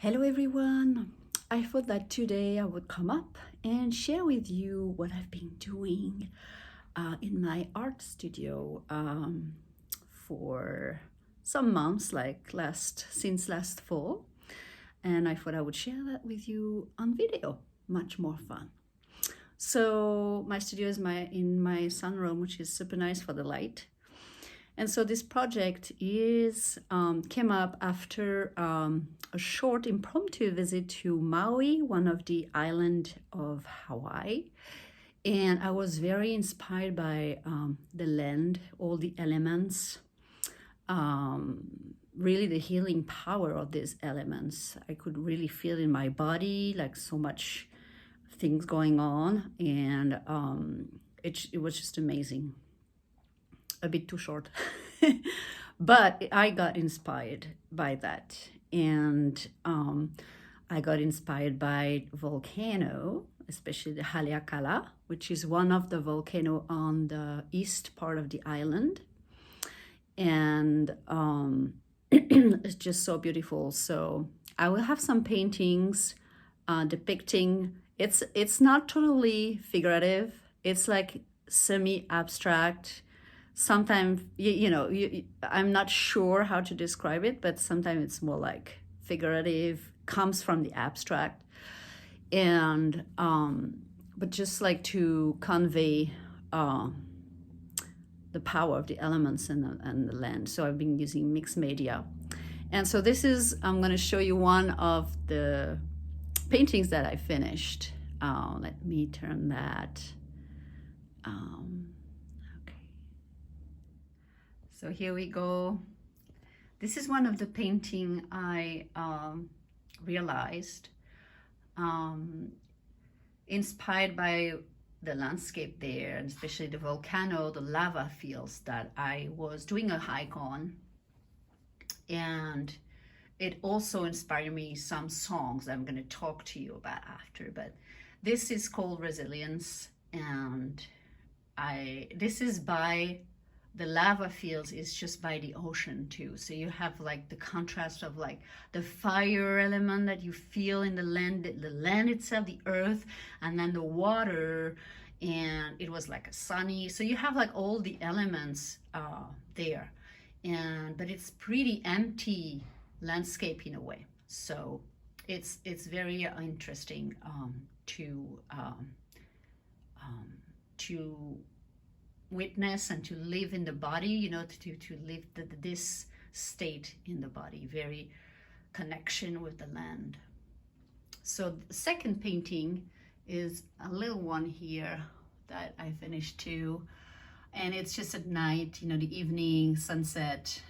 Hello everyone! I thought that today I would come up and share with you what I've been doing in my art studio for some months, like since last fall. And I thought I would share that with you on video, much more fun. So my studio is in my sunroom, which is super nice for the light. And so this project came up after a short impromptu visit to Maui, one of the islands of Hawaii. And I was very inspired by the land, all the elements, really the healing power of these elements. I could really feel in my body, like so much things going on. And it was just amazing. A bit too short. But I got inspired by that. And I got inspired by volcano, especially the Haleakala, which is one of the volcano on the east part of the island. And it's just so beautiful. So I will have some paintings depicting, it's not totally figurative. It's like semi-abstract. Sometimes, I'm not sure how to describe it, but sometimes it's more like figurative, comes from the abstract. And, but just like to convey the power of the elements and the land. So I've been using mixed media. And so I'm going to show you one of the paintings that I finished. Let me turn that. So here we go. This is one of the painting I realized, inspired by the landscape there, and especially the volcano, the lava fields that I was doing a hike on. And it also inspired me some songs I'm going to talk to you about after. But this is called Resilience, and this is by the lava fields is just by the ocean too. So you have like the contrast of like the fire element that you feel in the land itself, the earth, and then the water, and it was like a sunny. So you have like all the elements there, but it's pretty empty landscape in a way. So it's very interesting to witness and to live in the body, to live this state in the body, very connection with the land. So the second painting is a little one here that I finished too. And it's just at night, the evening sunset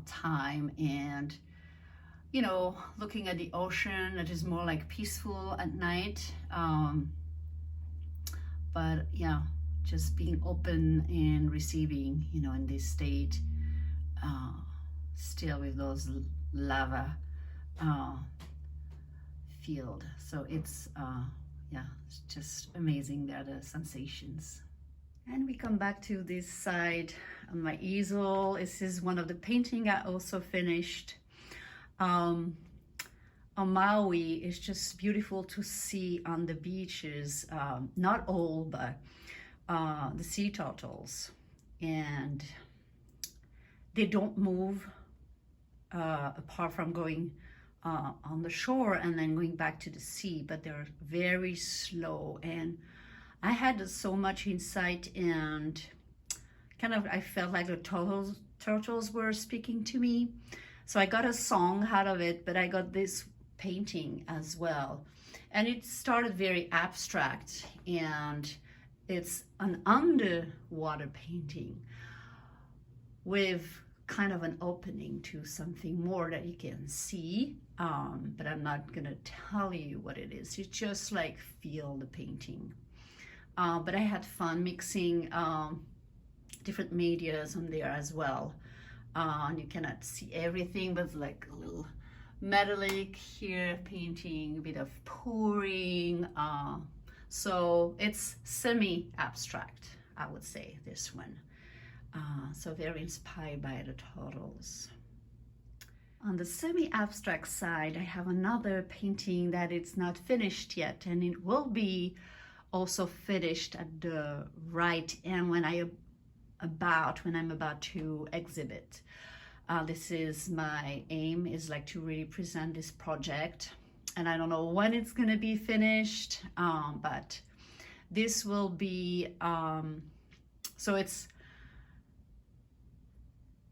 time, and looking at the ocean. It is more like peaceful at night. But yeah, just being open and receiving, in this state, still with those lava field. So it's just amazing. There are the sensations. And we come back to this side on my easel. This is one of the painting I also finished. On Maui, it's just beautiful to see on the beaches, not all, but the sea turtles, and they don't move apart from going on the shore and then going back to the sea, but they're very slow. And I had so much insight, and I felt like the turtles were speaking to me. So I got a song out of it, but I got this painting as well. And it started very abstract, and it's an underwater painting with kind of an opening to something more that you can see, but I'm not gonna tell you what it is. You just like feel the painting. But I had fun mixing different medias on there as well. And you cannot see everything, but like a little metallic here painting, a bit of pouring. So it's semi-abstract, I would say, this one. So very inspired by the turtles. On the semi-abstract side, I have another painting that it's not finished yet, and it will be also finished at the right end when I'm about to exhibit. This is my aim, is like to really present this project, and I don't know when it's gonna be finished, but this will be so it's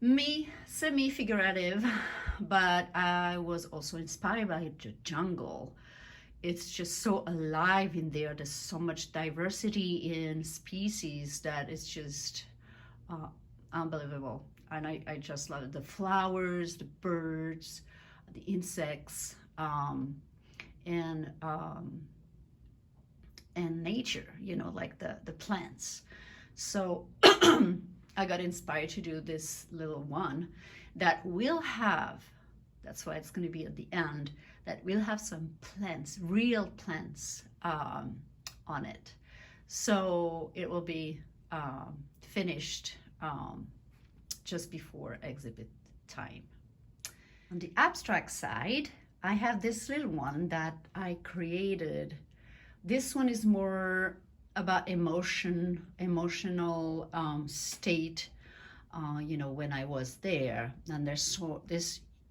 me, semi-figurative, but I was also inspired by the jungle. It's just so alive in there. There's so much diversity in species that it's just unbelievable. And I just love it. The flowers, the birds, the insects, and nature, you know, like the plants. So I got inspired to do this little one that will have, that's why it's going to be at the end, that will have some plants, real plants on it. So it will be finished just before exhibit time. On the abstract side, I have this little one that I created. This one is more about emotional state, you know, when I was there. And there's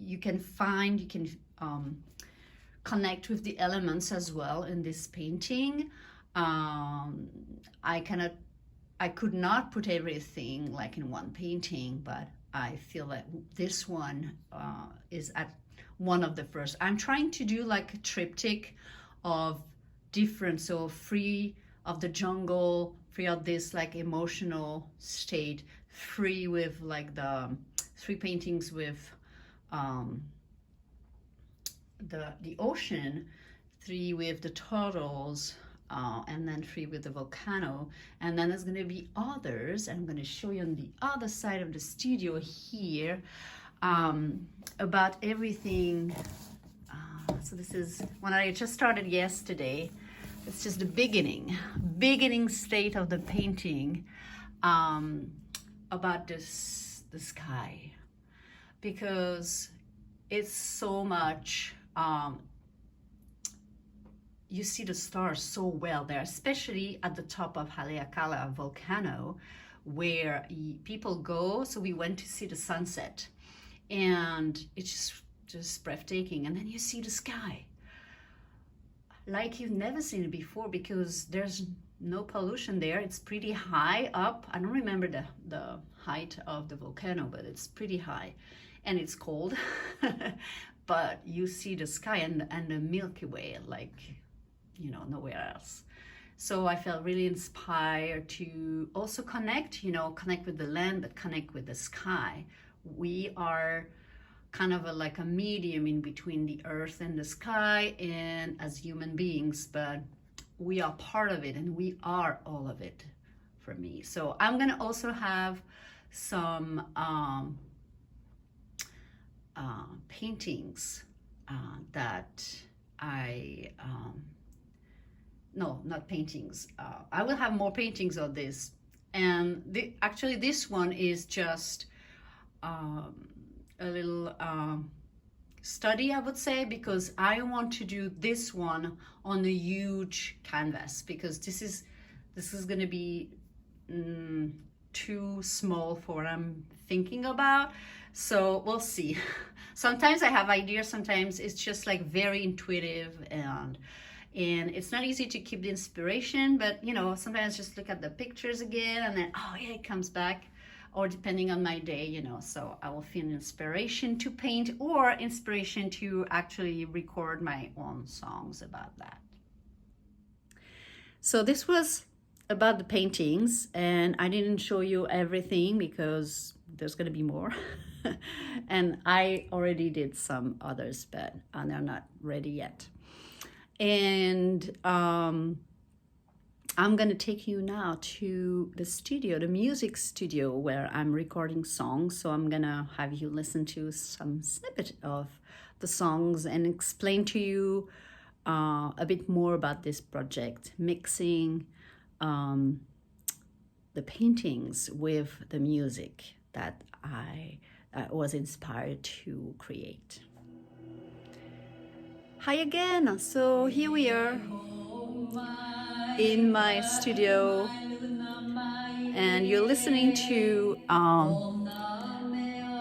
you can connect with the elements as well in this painting. I could not put everything like in one painting, but I feel that this one is at one of the first. I'm trying to do like a triptych of different, so free of the jungle, free of this like emotional state, free with like the 3 paintings with the ocean, 3 with the turtles, and then 3 with the volcano. And then there's going to be others. I'm going to show you on the other side of the studio here about everything. So this is one I just started yesterday. It's just the beginning state of the painting, about the sky, because it's so much, you see the stars so well there, especially at the top of Haleakala volcano, where people go. So we went to see the sunset, and it's just breathtaking. And then you see the sky like you've never seen it before, because there's no pollution there. It's pretty high up. I don't remember the height of the volcano, but it's pretty high, and it's cold. But you see the sky and the Milky Way like, you know, nowhere else. So I felt really inspired to also connect with the land, but connect with the sky. We are kind of like a medium in between the earth and the sky, and as human beings, but we are part of it, and we are all of it for me. So I'm gonna also have some paintings that I no, not paintings. I will have more paintings of this, and actually this one is just a little study, I would say, because I want to do this one on a huge canvas, because this is going to be too small for what I'm thinking about. So we'll see. Sometimes I have ideas, sometimes it's just like very intuitive, and it's not easy to keep the inspiration, but you know, sometimes just look at the pictures again, and then oh yeah, it comes back. Or depending on my day, you know, so I will feel inspiration to paint, or inspiration to actually record my own songs about that. So this was about the paintings, and I didn't show you everything because there's going to be more. And I already did some others, but they're not ready yet. And I'm going to take you now to the studio, the music studio, where I'm recording songs. So I'm going to have you listen to some snippet of the songs and explain to you a bit more about this project, mixing the paintings with the music that I was inspired to create. Hi again. So here we are in my studio, and you're listening to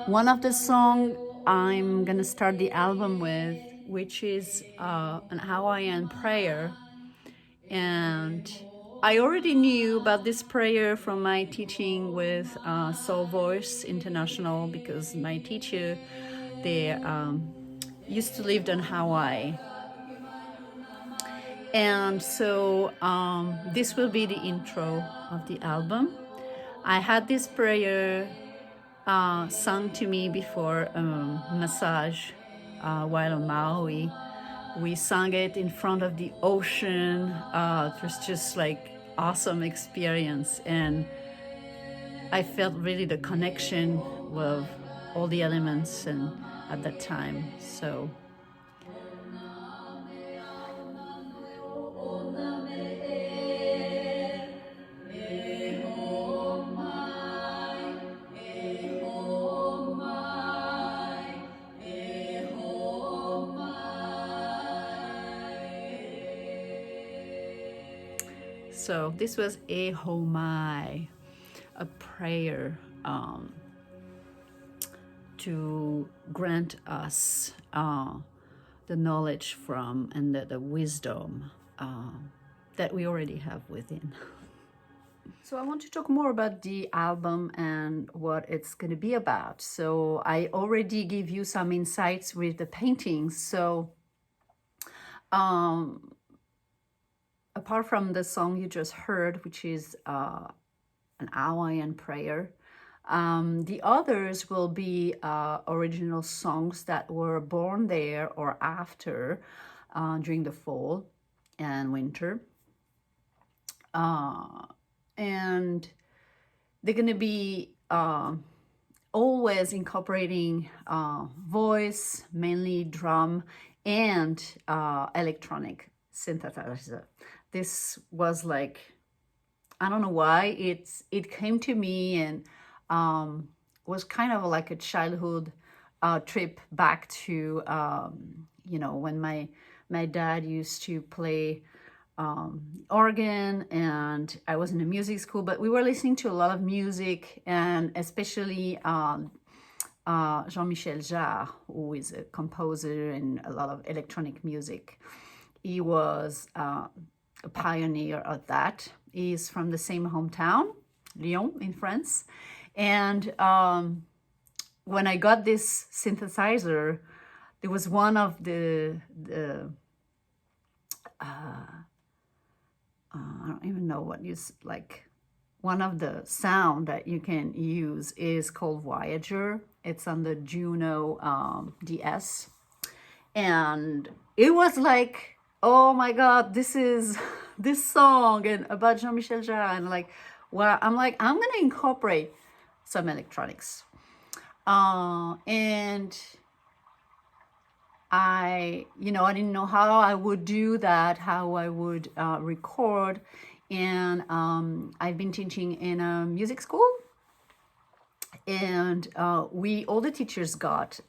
one of the songs I'm gonna start the album with, which is an Hawaiian prayer. And I already knew about this prayer from my teaching with Soul Voice International, because my teacher, they used to live in Hawaii. And so this will be the intro of the album. I had this prayer sung to me before massage while on Maui. We sang it in front of the ocean. It was just like awesome experience, and I felt really the connection with all the elements and at that time. So So this was E Homai, a prayer to grant us the knowledge from and the wisdom that we already have within. So I want to talk more about the album and what it's going to be about. So I already gave you some insights with the paintings. So apart from the song you just heard, which is an Hawaiian prayer, the others will be original songs that were born there or after during the fall and winter. And they're going to be always incorporating voice, mainly drum, and electronic synthesizer. This was like, I don't know why, it came to me and was kind of like a childhood trip back to, when my dad used to play organ, and I was in a music school, but we were listening to a lot of music, and especially Jean-Michel Jarre, who is a composer and a lot of electronic music. He was a pioneer of that. He's from the same hometown, Lyon in France. And when I got this synthesizer, there was one of the I don't even know what is like, one of the sound that you can use is called Voyager. It's on the Juno DS. And it was like, oh my God, this is this song and about Jean-Michel Jarre. And like, well, I'm going to incorporate some electronics. And I didn't know how I would do that, how I would record. And I've been teaching in a music school. And all the teachers got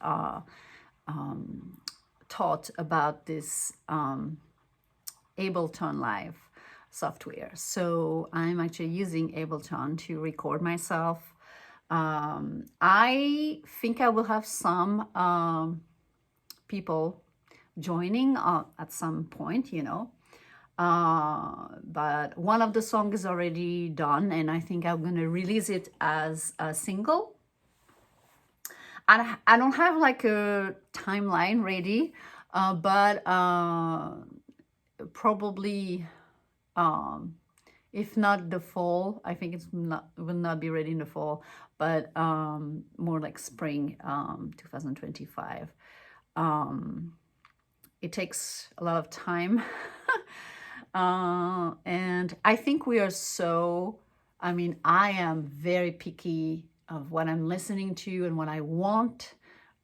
taught about this Ableton Live software. So I'm actually using Ableton to record myself. I think I will have some people joining at some point, but one of the songs is already done, and I think I'm going to release it as a single. I don't have like a timeline ready, but probably if not the fall, I think it will not be ready in the fall, but more like spring 2025. It takes a lot of time. And I think we are I am very picky of what I'm listening to and what I want.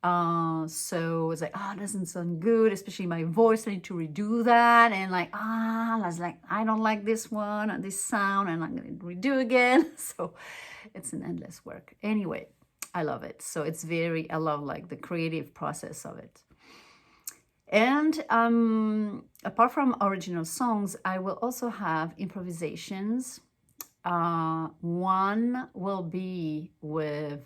So it's like, it doesn't sound good, especially my voice. I need to redo that. And I was like, I don't like this one and this sound, and I'm going to redo again. So it's an endless work. Anyway, I love it. So it's very, I love like the creative process of it. And apart from original songs, I will also have improvisations. One will be with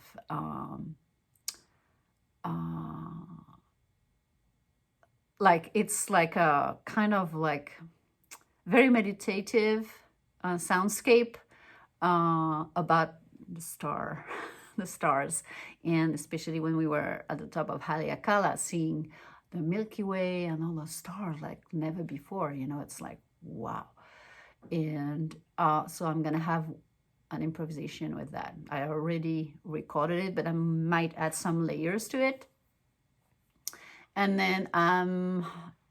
like, it's like a kind of like very meditative soundscape about the stars, and especially when we were at the top of Haleakala, seeing the Milky Way and all those stars like never before. You know, it's like wow. And so I'm gonna have an improvisation with that. I already recorded it, but I might add some layers to it. And then I'm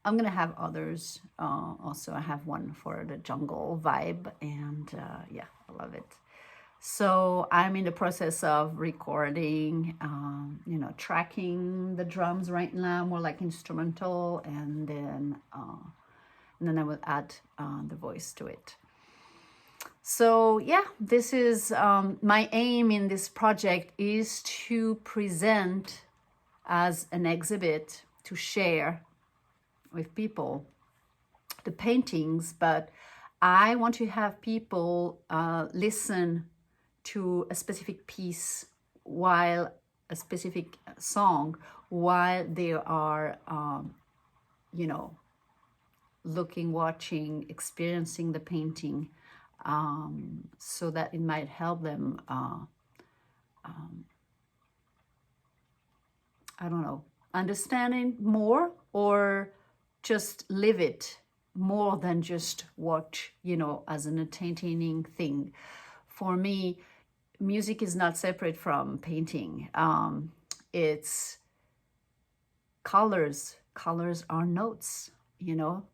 gonna have others. Also, I have one for the jungle vibe, and yeah, I love it. So I'm in the process of recording, you know, tracking the drums right now, more like instrumental, and then I will add the voice to it. So yeah, this is my aim in this project is to present as an exhibit, to share with people the paintings, but I want to have people listen to a specific piece, while a specific song, while they are you know, looking, watching, experiencing the painting, so that it might help them I don't know, understanding more, or just live it more than just watch, you know, as an entertaining thing. For me, music is not separate from painting. It's colors. Colors are notes, you know.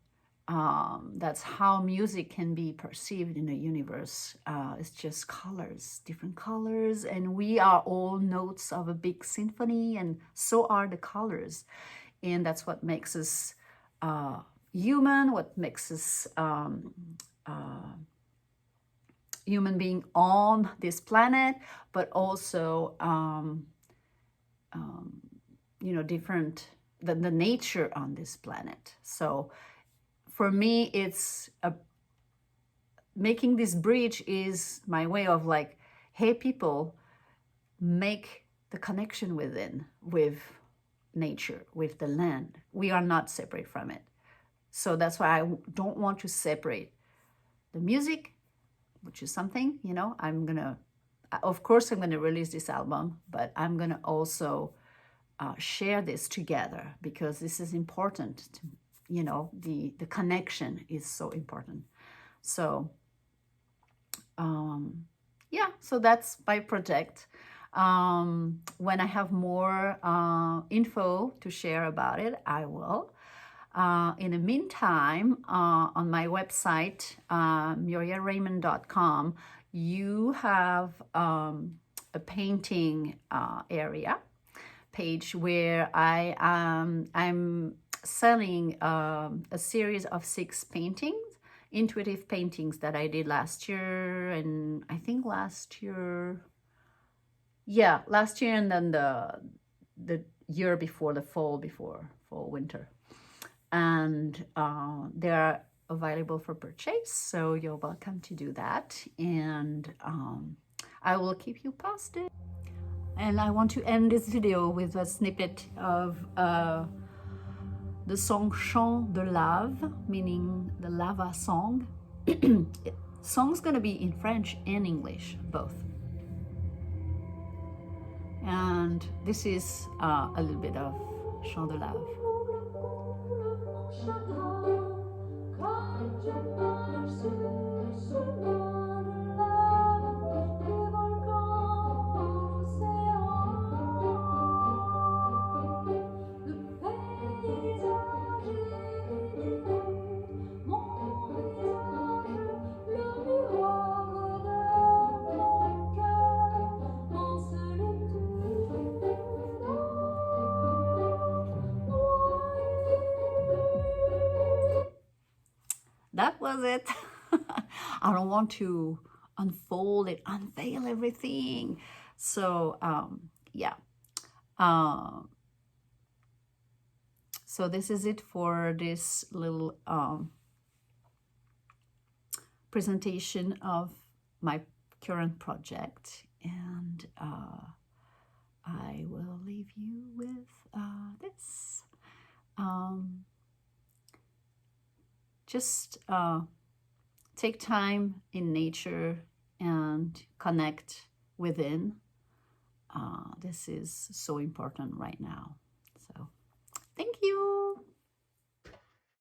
That's how music can be perceived in the universe. It's just colors, different colors, and we are all notes of a big symphony, and so are the colors. And that's what makes us human, what makes us human being on this planet, but also you know, different than the nature on this planet. So for me, it's making this bridge is my way of like, hey, people, make the connection with nature, with the land. We are not separate from it. So that's why I don't want to separate the music, which is something, you know, of course I'm gonna release this album, but I'm gonna also share this together, because this is important to, you know, the connection is so important. So yeah, so that's my project. When I have more info to share about it, I will. In the meantime, on my website, murielraymond.com, you have a painting area page where I'm selling a series of 6 paintings, intuitive paintings that I did last year, and I think last year, and then the year before, the fall winter, and they are available for purchase, so you're welcome to do that, and I will keep you posted. And I want to end this video with a snippet of the song Chant de Lave, meaning the lava song. Song's gonna be in French and English, both. And this is a little bit of Chant de Lave. That was it. I don't want to unfold it, unveil everything. So yeah. So this is it for this little presentation of my current project, and I will leave you with this. Just take time in nature and connect within. This is so important right now. So thank you.